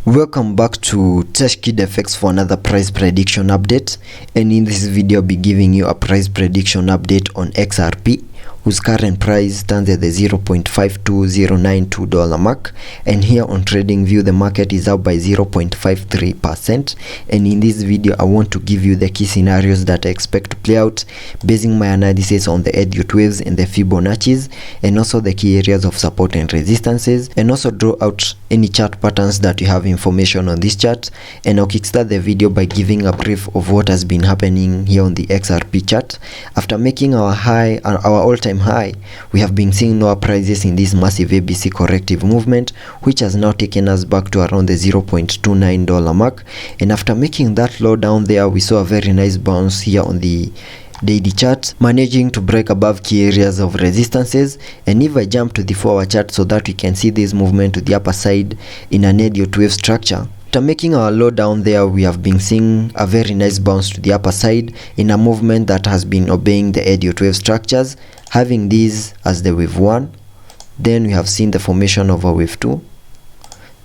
Welcome back to TechKidFX for another price prediction update, and in this video I'll be giving you a price prediction update on XRP, whose current price stands at the $0.52092 mark, and here on TradingView the market is up by 0.53%. and in this video I want to give you the key scenarios that I expect to play out, basing my analysis on the Elliot waves and the Fibonacci's, and also the key areas of support and resistances, and also draw out any chart patterns that you have information on this chart. And I'll kickstart the video by giving a brief of what has been happening here on the XRP chart. After making our high, our all-time high, we have been seeing lower prices in this massive ABC corrective movement, which has now taken us back to around the $0.29 mark. And after making that low down there, we saw a very nice bounce here on the daily chart, managing to break above key areas of resistances. And if I jump to the 4-hour chart so that we can see this movement to the upper side in an Elliot wave structure, after making our low down there, we have been seeing a very nice bounce to the upper side in a movement that has been obeying the Elliot wave structures, having these as the wave 1. Then we have seen the formation of a wave 2,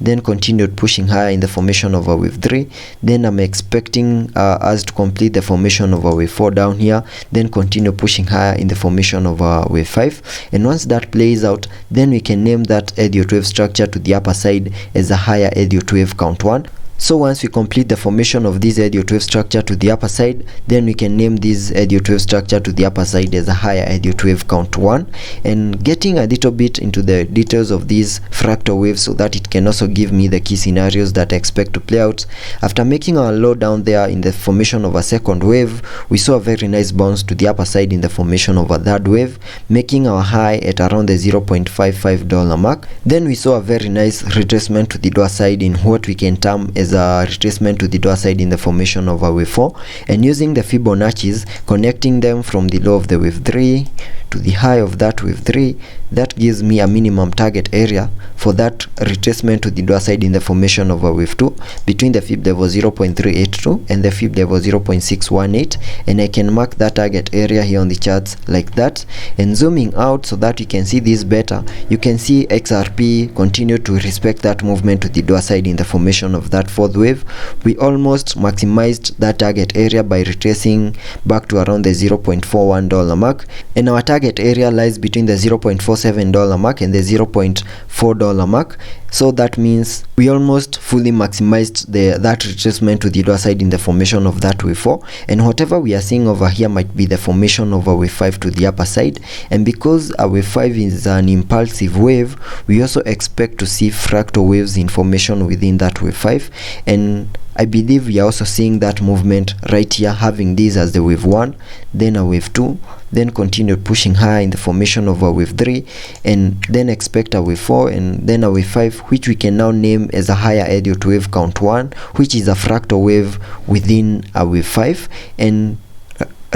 then continued pushing higher in the formation of a wave 3. Then I'm expecting us to complete the formation of a wave 4 down here, then continue pushing higher in the formation of a wave 5. And once that plays out, then we can name that Elliot wave structure to the upper side as a higher Elliot wave count 1. So once we complete the formation of this Elliot wave structure to the upper side, then we can name this Elliot wave structure to the upper side as a higher Elliot wave count 1. And getting a little bit into the details of these fractal waves so that it can also give me the key scenarios that I expect to play out. After making our low down there in the formation of a second wave, we saw a very nice bounce to the upper side in the formation of a third wave, making our high at around the $0.55 mark. Then we saw a very nice retracement to the lower side in what we can term as a retracement to the lower side in the formation of a wave 4, and using the Fibonacci's, connecting them from the low of the wave 3 to the high of that wave 3, that gives me a minimum target area for that retracement to the lower side in the formation of a wave 2 between the fib level 0.382 and the fib level 0.618, and I can mark that target area here on the charts like that. And zooming out so that you can see this better, you can see XRP continue to respect that movement to the lower side in the formation of that fourth wave. We almost maximized that target area by retracing back to around the $0.41 mark, and our target area lies between the $0.47 mark and the $0.4 mark. So that means we almost fully maximized that retracement to the lower side in the formation of that wave 4, and whatever we are seeing over here might be the formation of a wave 5 to the upper side. And because a wave 5 is an impulsive wave, we also expect to see fractal waves in formation within that wave 5, and I believe we are also seeing that movement right here, having this as the wave 1, then a wave 2, then continue pushing higher in the formation of a wave 3, and then expect a wave 4, and then a wave 5, which we can now name as a higher Elliot wave count 1, which is a fractal wave within a wave 5. And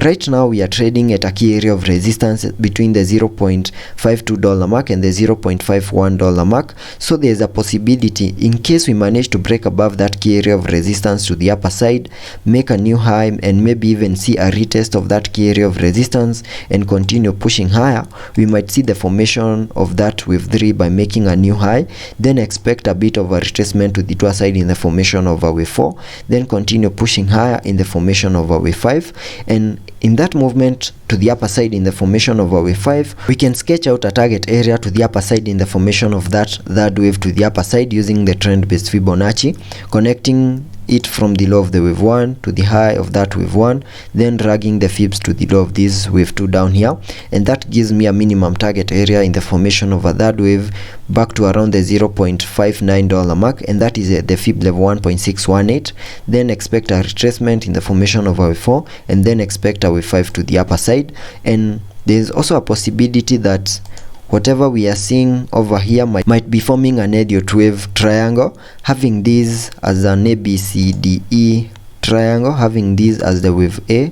right now we are trading at a key area of resistance between the $0.52 mark and the $0.51 mark. So there is a possibility, in case we manage to break above that key area of resistance to the upper side, make a new high, and maybe even see a retest of that key area of resistance and continue pushing higher, we might see the formation of that wave 3 by making a new high, then expect a bit of a retracement to the lower side in the formation of a wave 4, then continue pushing higher in the formation of a wave 5. And in that movement to the upper side in the formation of a wave 5, we can sketch out a target area to the upper side in the formation of that third wave to the upper side using the trend-based Fibonacci, connecting it from the low of the wave 1 to the high of that wave 1, then dragging the fibs to the low of this wave 2 down here, and that gives me a minimum target area in the formation of a third wave back to around the $0.59 mark, and that is at the fib level 1.618. Then expect a retracement in the formation of a wave 4, and then expect a wave 5 to the upper side. And there is also a possibility that whatever we are seeing over here might be forming an Elliot wave triangle, having this as an ABCDE triangle, having this as the wave A,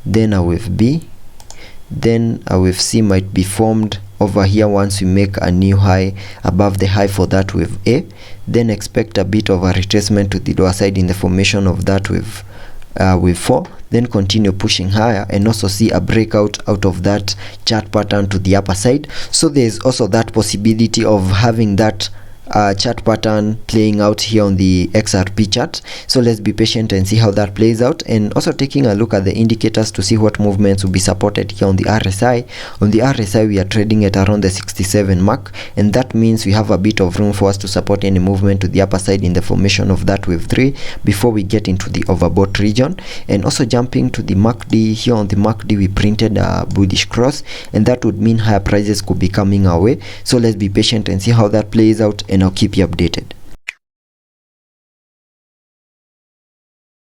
then a wave B, then a wave C might be formed over here once we make a new high above the high for that wave A. Then expect a bit of a retracement to the lower side in the formation of that wave 4, then continue pushing higher, and also see a breakout out of that chart pattern to the upper side. So there is also that possibility of having that chart pattern playing out here on the XRP chart. So let's be patient and see how that plays out, and also taking a look at the indicators to see what movements will be supported here on the RSI. On the RSI, we are trading at around the 67 mark, and that means we have a bit of room for us to support any movement to the upper side in the formation of that wave 3 before we get into the overbought region. And also jumping to the MACD, here on the MACD we printed a bullish cross, and that would mean higher prices could be coming our way. So let's be patient and see how that plays out, and I'll keep you updated.